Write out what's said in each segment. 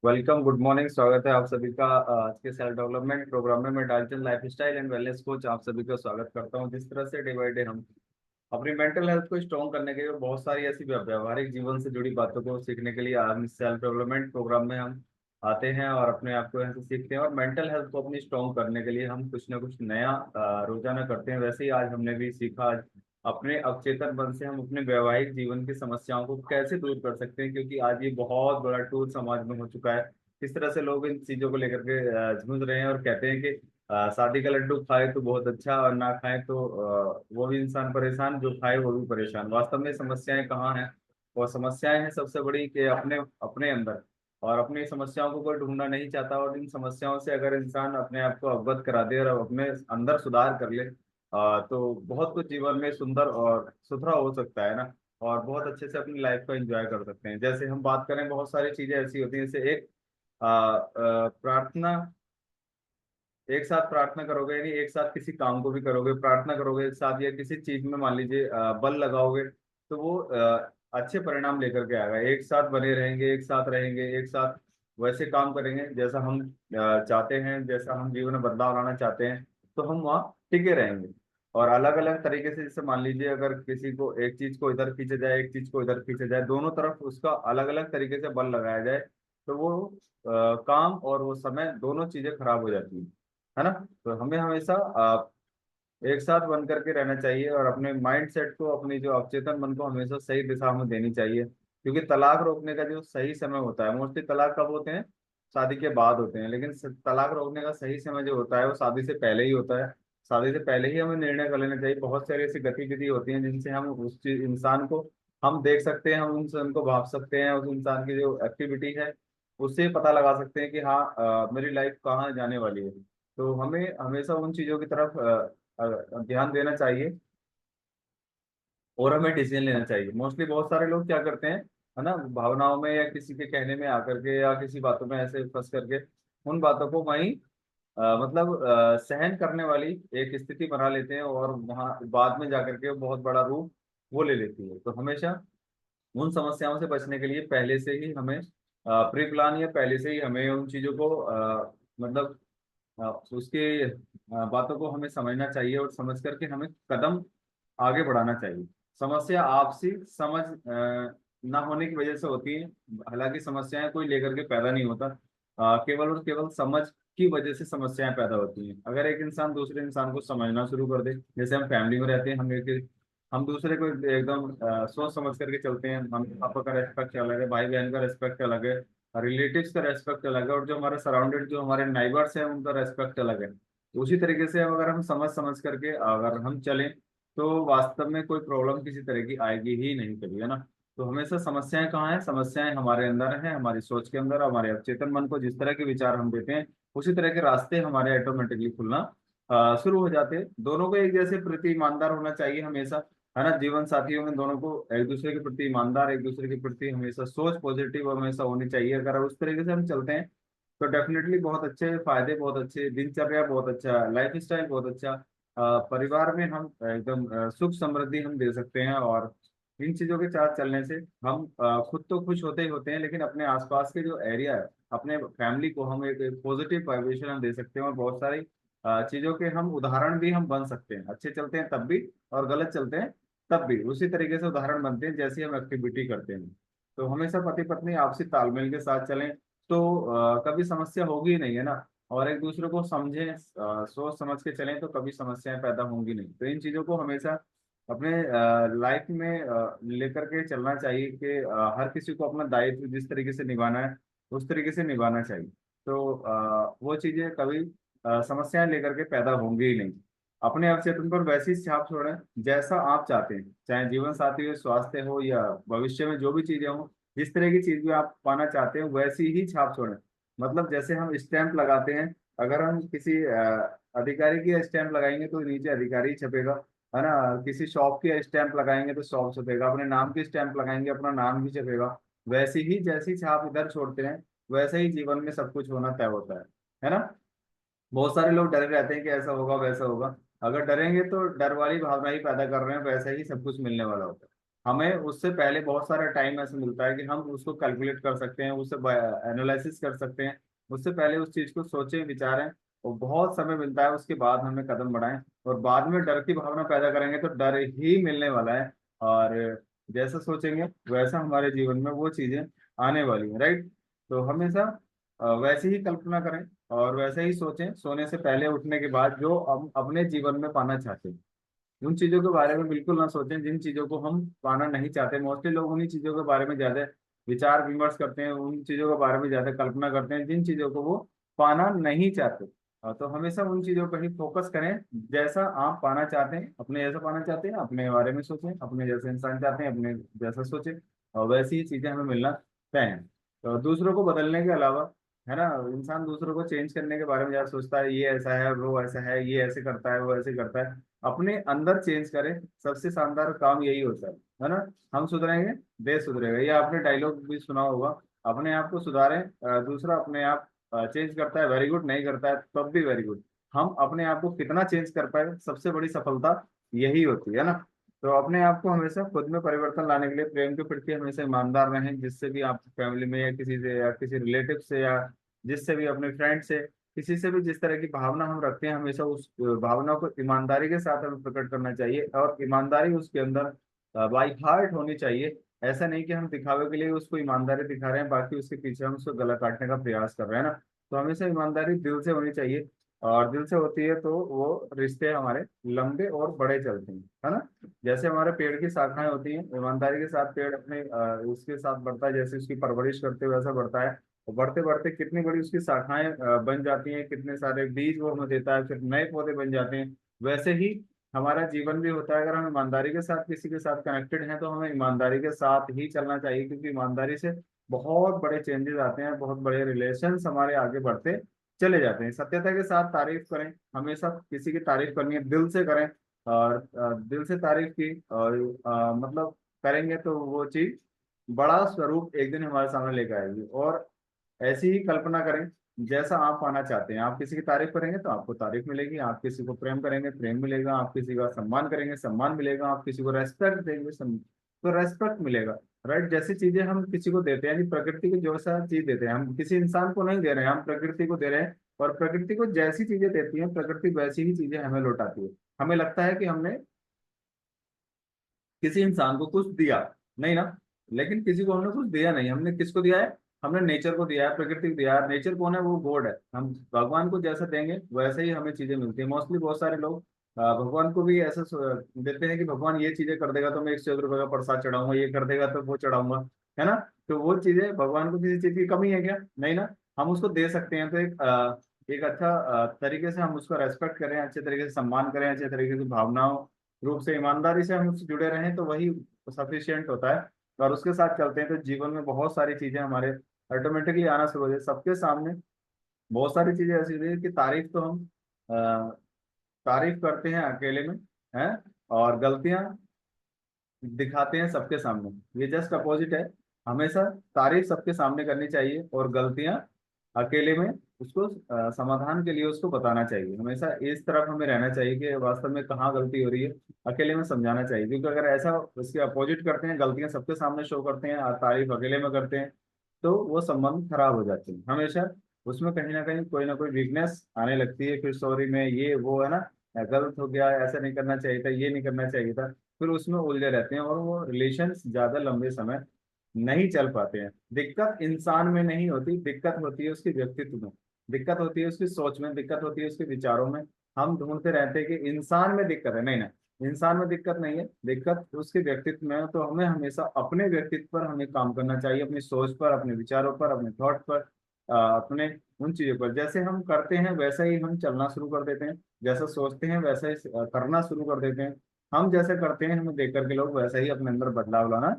Welcome, good morning. स्वागत है आप सभी का आज के सेल्फ डेवलपमेंट प्रोग्राम में। मैं Dalton life style and wellness coach आप सभी का स्वागत करता हूं। जिस तरह से डे बाई डे हम अपनी मेंटल हेल्थ को स्ट्रॉन्ग करने के लिए बहुत सारी ऐसी व्यवहारिक जीवन से जुड़ी बातों को सीखने के लिए आज इस सेल्फ डेवलपमेंट प्रोग्राम में हम आते हैं और अपने आप को यहाँ से सीखते हैं। और मेंटल हेल्थ को अपनी स्ट्रॉन्ग करने के लिए हम कुछ ना कुछ नया रोजाना करते हैं। वैसे ही आज हमने भी सीखा, आज अपने अवचेतन मन से हम अपने वैवाहिक जीवन की समस्याओं को कैसे दूर कर सकते हैं, क्योंकि आज ये बहुत बड़ा टूल समाज में हो चुका है। किस तरह से लोग इन चीजों को लेकर के जूझ रहे हैं और कहते हैं कि शादी का लड्डू खाए तो बहुत अच्छा और ना खाए तो वो भी इंसान परेशान, जो खाए वो भी परेशान। वास्तव में समस्याएं कहाँ हैं? और समस्याएं हैं सबसे बड़ी कि अपने अपने अंदर। और अपनी समस्याओं को कोई ढूंढना नहीं चाहता, और इन समस्याओं से अगर इंसान अपने आप को अवगत करा दे और अपने अंदर सुधार कर ले तो बहुत कुछ जीवन में सुंदर और सुथरा हो सकता है ना। और बहुत अच्छे से अपनी लाइफ को एंजॉय कर सकते हैं। जैसे हम बात करें, बहुत सारी चीजें ऐसी होती हैं, जैसे एक प्रार्थना। एक साथ प्रार्थना करोगे, यानी एक साथ किसी काम को भी करोगे, प्रार्थना करोगे एक साथ, या किसी चीज में मान लीजिए बल लगाओगे, तो वो अच्छे परिणाम लेकर के आएगा। एक साथ बने रहेंगे, एक साथ रहेंगे, एक साथ वैसे काम करेंगे जैसा हम चाहते हैं, जैसा हम जीवन में बदलाव लाना चाहते हैं, तो हम वहाँ टिके रहेंगे। और अलग अलग तरीके से, जैसे मान लीजिए अगर किसी को एक चीज को इधर खींचा जाए, एक चीज को इधर खींचा जाए, दोनों तरफ उसका अलग अलग तरीके से बल लगाया जाए, तो वो काम और वो समय दोनों चीजें खराब हो जाती हैं, है ना। तो हमें हमेशा एक साथ बन करके रहना चाहिए और अपने माइंड सेट को, अपनी जो अवचेतन मन को हमेशा सही दिशा में देनी चाहिए। क्योंकि तलाक रोकने का जो सही समय होता है, मोस्टली तलाक कब होते हैं? शादी के बाद होते हैं, लेकिन तलाक रोकने का सही समय जो होता है वो शादी से पहले ही होता है। शादी से पहले ही हमें निर्णय कर लेना चाहिए। बहुत सारी ऐसी गतिविधि होती हैं जिनसे हम उस इंसान को हम देख सकते हैं, हम उनको भाप सकते हैं, उस इंसान की जो एक्टिविटी है उससे पता लगा सकते हैं कि हाँ मेरी लाइफ कहाँ जाने वाली है। तो हमें हमेशा उन चीजों की तरफ ध्यान देना चाहिए और हमें डिसीजन लेना चाहिए। मोस्टली बहुत सारे लोग क्या करते हैं, है ना, भावनाओं में या किसी के कहने में आकर के या किसी बातों में ऐसे फंस करके उन बातों को वहीं मतलब सहन करने वाली एक स्थिति बना लेते हैं, और वहां बाद में जाकर के वो बहुत बड़ा रूप वो ले लेती है। तो हमेशा उन समस्याओं से बचने के लिए पहले से ही हमें प्री प्लान, या पहले से ही हमें उन चीजों को मतलब उसके बातों को हमें समझना चाहिए, और समझ करके हमें कदम आगे बढ़ाना चाहिए। समस्या आपसी समझ ना होने की वजह से होती है। हालांकि समस्याएं कोई लेकर के पैदा नहीं होता, केवल और केवल समझ की वजह से समस्याएं पैदा होती हैं। अगर एक इंसान दूसरे इंसान को समझना शुरू कर दे, जैसे हम फैमिली में रहते हैं, हम दूसरे को एकदम सोच समझ करके चलते हैं। मम्मी पापा का रेस्पेक्ट अलग है, भाई बहन का रेस्पेक्ट अलग है, रिलेटिव्स का रेस्पेक्ट अलग है, और जो हमारे सराउंडेड जो हमारे नाइबर्स हैं उनका रेस्पेक्ट अलग है। उसी तरीके से अगर हम समझ समझ करके अगर हम चलें, तो वास्तव में कोई प्रॉब्लम किसी तरह की आएगी ही नहीं कभी, है ना। तो हमेशा समस्याएं कहाँ हैं? समस्याएं हमारे अंदर हैं, हमारी सोच के अंदर। हमारे अवचेतन मन को जिस तरह के विचार हम देते हैं, उसी तरह के रास्ते हमारे ऑटोमेटिकली खुलना शुरू हो जाते हैं। दोनों को एक जैसे प्रति ईमानदार होना चाहिए हमेशा, है ना। जीवन साथियों में दोनों को एक दूसरे के प्रति ईमानदार, एक दूसरे के प्रति हमेशा सोच पॉजिटिव हमेशा होनी चाहिए। अगर उस तरीके से हम चलते हैं तो डेफिनेटली बहुत अच्छे फायदे, बहुत अच्छे दिनचर्या, बहुत अच्छा लाइफ स्टाइल, बहुत अच्छा परिवार में हम एकदम सुख समृद्धि हम दे सकते हैं। और इन चीजों के साथ चलने से हम खुद तो खुश होते ही होते हैं, लेकिन अपने आसपास के जो एरिया है, अपने फैमिली को हम एक पॉजिटिव वाइब्रेशन हम दे सकते हैं। और बहुत सारी चीजों के हम उदाहरण भी हम बन सकते हैं। अच्छे चलते हैं तब भी, और गलत चलते हैं तब भी उसी तरीके से उदाहरण बनते हैं जैसी हम एक्टिविटी करते हैं। तो हमेशा पति पत्नी आपसी तालमेल के साथ चलें, तो कभी समस्या होगी ही नहीं, है ना। और एक दूसरे को समझें, सोच समझ के चलें, तो कभी समस्याएं पैदा होंगी नहीं। तो इन चीजों को हमेशा अपने लाइफ में लेकर के चलना चाहिए कि हर किसी को अपना दायित्व जिस तरीके से निभाना है उस तरीके से निभाना चाहिए। तो वो चीजें कभी समस्याएं लेकर के पैदा होंगी ही नहीं। अपने अवचेतन पर वैसी छाप छोड़ें जैसा आप चाहते हैं, चाहे जीवन साथी हो, स्वास्थ्य हो, या भविष्य में जो भी चीजें हो, जिस तरह की चीज भी आप पाना चाहते हैं वैसी ही छाप छोड़ें। मतलब जैसे हम स्टैंप लगाते हैं, अगर हम किसी अधिकारी की स्टैंप लगाएंगे तो नीचे अधिकारी ही छपेगा, है ना। किसी शॉप की स्टैंप लगाएंगे तो शॉप छपेगा, अपने नाम की स्टैंप लगाएंगे अपना नाम भी छपेगा। वैसी ही जैसी छाप इधर छोड़ते हैं, वैसे ही जीवन में सब कुछ होना तय होता है ना। बहुत सारे लोग डरे रहते हैं कि ऐसा होगा वैसा होगा। अगर डरेंगे तो डर वाली भावना ही पैदा कर रहे हैं, वैसा ही सब कुछ मिलने वाला होता है। हमें उससे पहले बहुत सारा टाइम ऐसा मिलता है कि हम उसको कैलकुलेट कर सकते हैं, उससे एनालिसिस कर सकते हैं, उससे पहले उस चीज को सोचें विचारें, और बहुत समय मिलता है उसके बाद हमें कदम बढ़ाएं। और बाद में डर की भावना पैदा करेंगे तो डर ही मिलने वाला है, और जैसा सोचेंगे वैसा हमारे जीवन में वो चीजें आने वाली हैं, राइट। तो हमेशा वैसे ही कल्पना करें और वैसे ही सोचें, सोने से पहले उठने के बाद जो हम अपने जीवन में पाना चाहते हैं। उन चीजों के बारे में बिल्कुल ना सोचें जिन चीजों को हम पाना नहीं चाहते। मोस्टली लोग उन्हीं चीजों के बारे में ज्यादा विचार विमर्श करते हैं, उन चीजों के बारे में ज्यादा कल्पना करते हैं जिन चीजों को वो पाना नहीं चाहते। तो हमेशा उन चीजों पर ही फोकस करें जैसा आप पाना चाहते हैं, अपने जैसा पाना चाहते हैं, अपने बारे में सोचें, अपने जैसे इंसान चाहते हैं अपने जैसा सोचें, और वैसी ही चीजें हमें मिलना तय है। तो दूसरों को बदलने के अलावा, है ना, इंसान दूसरों को चेंज करने के बारे में ज्यादा सोचता है, ये ऐसा है वो ऐसा है, ये ऐसे करता है वो ऐसे करता है। अपने अंदर चेंज करें, सबसे शानदार काम यही होता है ना। हम सुधरेंगे, देश सुधरेगा, ये आपने डायलॉग भी सुना होगा। अपने आप को सुधारें, दूसरा अपने आप चेंज करता है वेरी गुड, नहीं करता है तब भी वेरी गुड। हम अपने आप को कितना चेंज कर पाए, सबसे बड़ी सफलता यही होती है ना। तो अपने आप को हमेशा खुद में परिवर्तन लाने के लिए प्रेम के प्रति हमेशा ईमानदार रहें, जिससे भी आप फैमिली में या किसी से या किसी रिलेटिव से या जिससे भी अपने फ्रेंड से किसी से भी जिस तरह की भावना हम रखते हैं, हमेशा उस भावना को ईमानदारी के साथ हमें प्रकट करना चाहिए, और ईमानदारी उसके अंदर बाई हार्ट होनी चाहिए। ऐसा नहीं कि हम दिखावे के लिए उसको ईमानदारी दिखा रहे हैं, बाकी उसके पीछे हम उसको गला काटने का प्रयास कर रहे हैं ना। तो हमेशा ईमानदारी दिल से होनी चाहिए, और दिल से होती है तो वो रिश्ते हमारे लंबे और बड़े चलते हैं, है ना। जैसे हमारे पेड़ की शाखाएं होती हैं, ईमानदारी के साथ पेड़ अपने उसके साथ बढ़ता है, जैसे उसकी परवरिश करते हुए वैसा बढ़ता है। तो बढ़ते बढ़ते कितनी बड़ी उसकी शाखाएं बन जाती हैं, कितने सारे बीज वो हमें देता है, फिर नए पौधे बन जाते हैं। वैसे ही हमारा जीवन भी होता है। अगर हम ईमानदारी के साथ किसी के साथ कनेक्टेड हैं तो हमें ईमानदारी के साथ ही चलना चाहिए, क्योंकि ईमानदारी से बहुत बड़े चेंजेस आते हैं, बहुत बड़े रिलेशंस हमारे आगे बढ़ते चले जाते हैं। सत्यता के साथ तारीफ करें, हमेशा किसी की तारीफ करनी है दिल से करें, और दिल से तारीफ की और मतलब करेंगे तो वो चीज बड़ा स्वरूप एक दिन हमारे सामने लेकर आएगी। और ऐसी ही कल्पना करें जैसा आप पाना चाहते हैं। आप किसी की तारीफ करेंगे तो आपको तारीफ मिलेगी, आप किसी को प्रेम करेंगे प्रेम मिलेगा, आप किसी का सम्मान करेंगे सम्मान मिलेगा, आप किसी को रेस्पेक्ट देंगे तो रेस्पेक्ट मिलेगा, राइट। जैसी चीजें हम किसी को देते हैं, यानी प्रकृति को जो सा चीज देते हैं, हम किसी इंसान को नहीं दे रहे हैं, हम प्रकृति को दे रहे हैं। और प्रकृति को जैसी चीजें देती है प्रकृति वैसी ही चीजें हमें लौटाती है। हमें लगता है कि हमने किसी इंसान को कुछ दिया, नहीं ना, लेकिन किसी को हमने कुछ दिया नहीं। हमने किसको दिया है, हमने नेचर को दिया है, प्रकृति को दिया है। नेचर कौन है, वो गॉड है। हम भगवान को जैसा देंगे वैसे ही हमें चीजें मिलती है। मोस्टली बहुत सारे लोग भगवान को भी ऐसा देते हैं कि भगवान ये चीजें कर देगा तो मैं 1 रुपए का प्रसाद चढ़ाऊंगा, ये कर देगा तो वो चढ़ाऊंगा, है ना। तो वो चीजें, भगवान को किसी चीज की कमी है क्या, नहीं ना। हम उसको दे सकते हैं, तो एक अच्छा तरीके से हम उसका रेस्पेक्ट करें, अच्छे तरीके से सम्मान करें, अच्छे तरीके से भावनाओं रूप से ईमानदारी से हम उससे जुड़े रहें तो वही सफिशियंट होता है। और उसके साथ चलते हैं तो जीवन में बहुत सारी चीजें हमारे ऑटोमेटिकली आना शुरू हो जाए सबके सामने। बहुत सारी चीजें ऐसी होती है कि तारीफ तो हम अ, तारीफ करते हैं अकेले में, हैं, और गलतियां दिखाते हैं सबके सामने। ये जस्ट अपोजिट है। हमेशा तारीफ सबके सामने करनी चाहिए और गलतियां अकेले में उसको समाधान के लिए उसको बताना चाहिए। हमेशा इस तरफ हमें रहना चाहिए कि वास्तव में कहाँ गलती हो रही है, अकेले में समझाना चाहिए। क्योंकि अगर ऐसा उसके अपोजिट करते हैं, गलतियां सबके सामने शो करते हैं और तारीफ अकेले में करते हैं, तो वो संबंध खराब हो जाते हैं। हमेशा उसमें कहीं ना कोई वीकनेस आने लगती है, फिर सॉरी में ये वो, है ना, गलत हो गया, ऐसा नहीं करना चाहिए था, ये नहीं करना चाहिए था, फिर उसमें उलझे रहते हैं और वो रिलेशन ज्यादा लंबे समय नहीं चल पाते हैं। दिक्कत इंसान में नहीं होती, दिक्कत होती है उसके व्यक्तित्व में, दिक्कत होती है उसकी सोच में, दिक्कत होती है उसके विचारों में। हम ढूंढते रहते हैं कि इंसान में दिक्कत है, नहीं ना, इंसान में दिक्कत नहीं है, दिक्कत उसके व्यक्तित्व में है। तो हमें हमेशा अपने व्यक्तित्व पर हमें काम करना चाहिए, अपनी सोच पर, अपने विचारों पर, अपने थॉट पर, अपने उन चीजों पर। जैसे हम करते हैं वैसा ही हम चलना शुरू कर देते हैं, जैसा सोचते हैं वैसा ही करना शुरू कर देते हैं। हम जैसे करते हैं हमें देख करके लोग वैसा ही अपने अंदर बदलाव लाना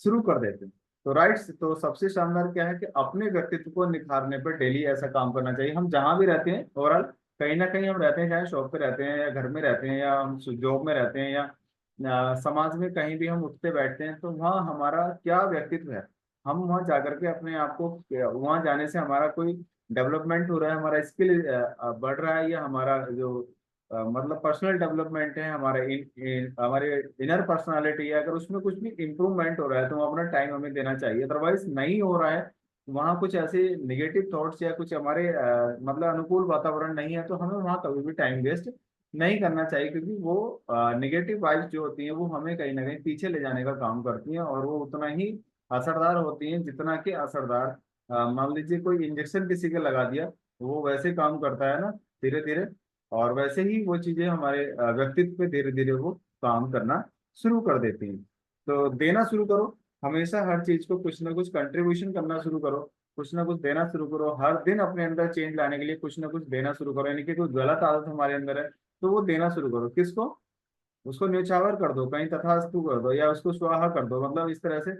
शुरू कर देते हैं। तो राइट्स, तो सबसे शानदार क्या है कि अपने व्यक्तित्व को निखारने पर डेली ऐसा काम करना चाहिए। हम जहां भी रहते हैं ओवरऑल, कहीं ना कहीं हम रहते हैं, चाहे शॉप पे रहते हैं या घर में रहते हैं या हम जॉब में रहते हैं या समाज में कहीं भी हम उठते बैठते हैं, तो वहाँ हमारा क्या व्यक्तित्व है। हम वहाँ जाकर के अपने आप को, वहाँ जाने से हमारा कोई डेवलपमेंट हो रहा है, हमारा स्किल बढ़ रहा है, या हमारा जो मतलब पर्सनल डेवलपमेंट है, हमारे इनर पर्सनालिटी है, अगर उसमें कुछ भी इम्प्रूवमेंट हो रहा है तो अपना टाइम हमें देना चाहिए। अदरवाइज नहीं हो रहा है, वहाँ कुछ ऐसे निगेटिव थॉट्स या कुछ हमारे मतलब अनुकूल वातावरण नहीं है, तो हमें वहाँ कभी भी टाइम वेस्ट नहीं करना चाहिए, क्योंकि वो निगेटिव वाइब्स जो होती हैं वो हमें कहीं ना कहीं पीछे ले जाने का काम करती हैं, और वो उतना ही असरदार होती हैं जितना कि असरदार मान लीजिए कोई इंजेक्शन किसी के लगा दिया, वो वैसे काम करता है ना धीरे धीरे, और वैसे ही वो चीजें हमारे व्यक्तित्व पे धीरे धीरे वो काम करना शुरू कर देती हैं। तो देना शुरू करो, हमेशा हर चीज को कुछ ना कुछ कंट्रीब्यूशन करना शुरू करो, कुछ ना कुछ देना शुरू करो, हर दिन अपने अंदर चेंज लाने के लिए कुछ ना कुछ देना शुरू करो। यानी कि कोई गलत आदत हमारे अंदर है तो वो देना शुरू करो, किसको? उसको न्यौछावर कर दो, कहीं तथास्तु कर दो, या उसको स्वाहा कर दो, मतलब इस तरह से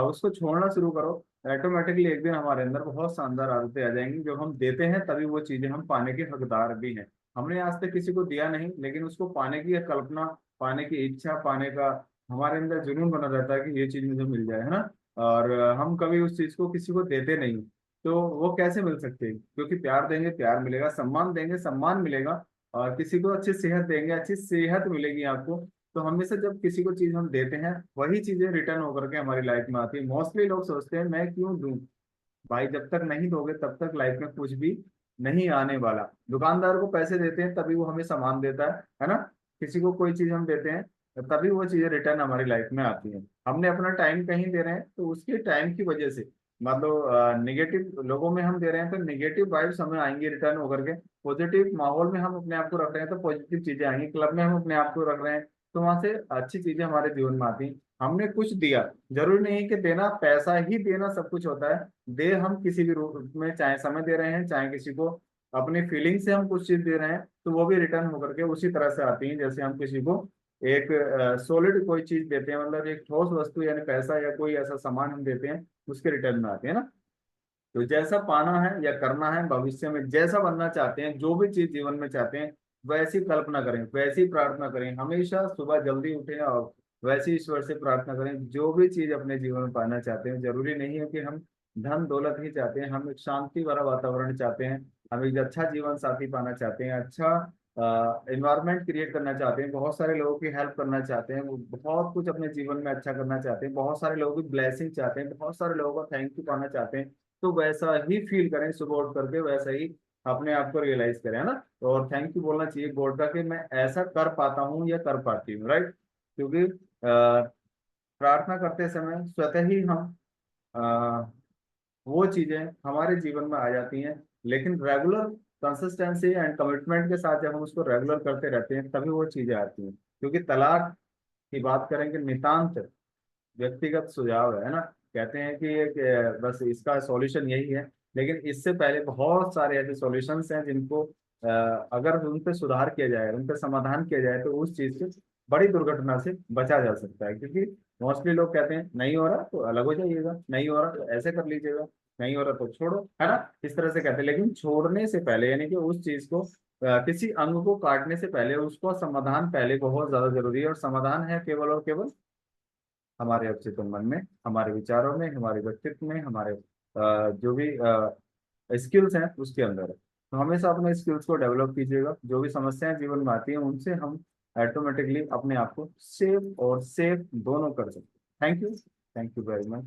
उसको छोड़ना शुरू करो। ऑटोमेटिकली एक दिन हमारे अंदर बहुत शानदार आदतें आ जाएंगी, जो हम देते हैं तभी वो चीजें हम पाने के हकदार भी हैं। हमने आज तक किसी को दिया नहीं, लेकिन उसको पाने की कल्पना, पाने की इच्छा, पाने का हमारे अंदर जुनून बना रहता है कि ये चीज मुझे मिल जाए, है ना। और हम कभी उस चीज को किसी को देते नहीं, तो वो कैसे मिल सकते हैं? क्योंकि प्यार देंगे प्यार मिलेगा, सम्मान देंगे सम्मान मिलेगा, और किसी को अच्छी सेहत देंगे अच्छी सेहत मिलेगी आपको। तो हमेशा जब किसी को चीज हम देते हैं वही चीजें रिटर्न होकर के हमारी लाइफ में आती है। मोस्टली लोग सोचते हैं मैं क्यों दूं? भाई जब तक नहीं दोगे तब तक लाइफ में कुछ भी नहीं आने वाला। दुकानदार को पैसे देते हैं तभी वो हमें सामान देता है ना। किसी को कोई चीज हम देते हैं तभी वो चीजें रिटर्न हमारी लाइफ में आती हैं। हमने अपना टाइम कहीं दे रहे हैं तो उसके टाइम की वजह से, मतलब निगेटिव लोगों में हम दे रहे हैं तो निगेटिव वाइब्स हमें आएंगी रिटर्न होकर के। पॉजिटिव माहौल में हम अपने आप को रख रहे हैं तो पॉजिटिव चीजें आएंगी। क्लब में हम अपने आप को रख रहे हैं तो वहां से अच्छी चीजें हमारे जीवन में आती हैं। हमने कुछ दिया, जरूरी नहीं है कि देना पैसा ही देना सब कुछ होता है। दे हम किसी भी रूप में, चाहे समय दे रहे हैं चाहे किसी को अपनी फीलिंग से हम कुछ चीज दे रहे हैं, तो वो भी रिटर्न होकर के उसी तरह से आती हैं जैसे हम किसी को एक सॉलिड कोई चीज देते हैं, मतलब एक ठोस वस्तु यानी पैसा या कोई ऐसा सामान हम देते हैं उसके रिटर्न में आते हैं ना। तो जैसा पाना है या करना है, भविष्य में जैसा बनना चाहते हैं, जो भी चीज जीवन में चाहते हैं वैसी कल्पना करें, वैसी प्रार्थना करें। हमेशा सुबह जल्दी उठें और वैसी ईश्वर से प्रार्थना करें। जो भी चीज अपने जीवन में पाना चाहते हैं, जरूरी नहीं है कि हम धन दौलत ही चाहते हैं, हम एक शांति भरा वातावरण चाहते हैं, हम एक अच्छा जीवन साथी पाना चाहते हैं, अच्छा इन्वायरमेंट क्रिएट करना चाहते हैं, बहुत सारे लोगों की हेल्प करना चाहते हैं, वो बहुत कुछ अपने जीवन में अच्छा करना चाहते हैं, बहुत सारे लोगों की ब्लेसिंग चाहते हैं, बहुत सारे लोगों का थैंक यू पाना चाहते हैं। तो वैसा ही फील करें सुबह उठ करके, वैसा ही अपने आप को रियलाइज करें, है ना। और थैंक यू बोलना चाहिए गॉड का कि मैं ऐसा कर पाता हूँ या कर पाती हूँ, राइट। क्योंकि प्रार्थना करते समय स्वतः ही हम अ, वो चीजें हमारे जीवन में आ जाती हैं। लेकिन रेगुलर कंसिस्टेंसी एंड कमिटमेंट के साथ जब हम उसको रेगुलर करते रहते हैं तभी वो चीजें आती हैं। क्योंकि तलाक की बात करेंगे, नितांत व्यक्तिगत सुझाव है ना। कहते हैं कि बस इसका सॉल्यूशन यही है, लेकिन इससे पहले बहुत सारे ऐसे सॉल्यूशंस हैं जिनको अगर उन पे सुधार किया जाए, उन पे समाधान किया जाए, तो उस चीज से बड़ी दुर्घटना से बचा जा सकता है। क्योंकि मोस्टली लोग कहते हैं नहीं हो रहा तो अलग हो जाइएगा, नहीं हो रहा तो ऐसे कर लीजिएगा, नहीं हो रहा तो छोड़ो, है ना। इस तरह से कहते हैं। लेकिन छोड़ने से पहले यानी कि उस चीज को किसी अंग को काटने से पहले उसको समाधान पहले बहुत ज्यादा जरूरी है। और समाधान है केवल और केवल हमारे अवचेतन मन में, हमारे विचारों में, हमारे व्यक्तित्व में, हमारे जो भी स्किल्स हैं उसके अंदर है। तो हमेशा अपने स्किल्स को डेवलप कीजिएगा। जो भी समस्याएं जीवन में आती हैं उनसे हम ऑटोमेटिकली अपने आप को सेफ और सेफ दोनों कर सकते हैं। Thank you very much.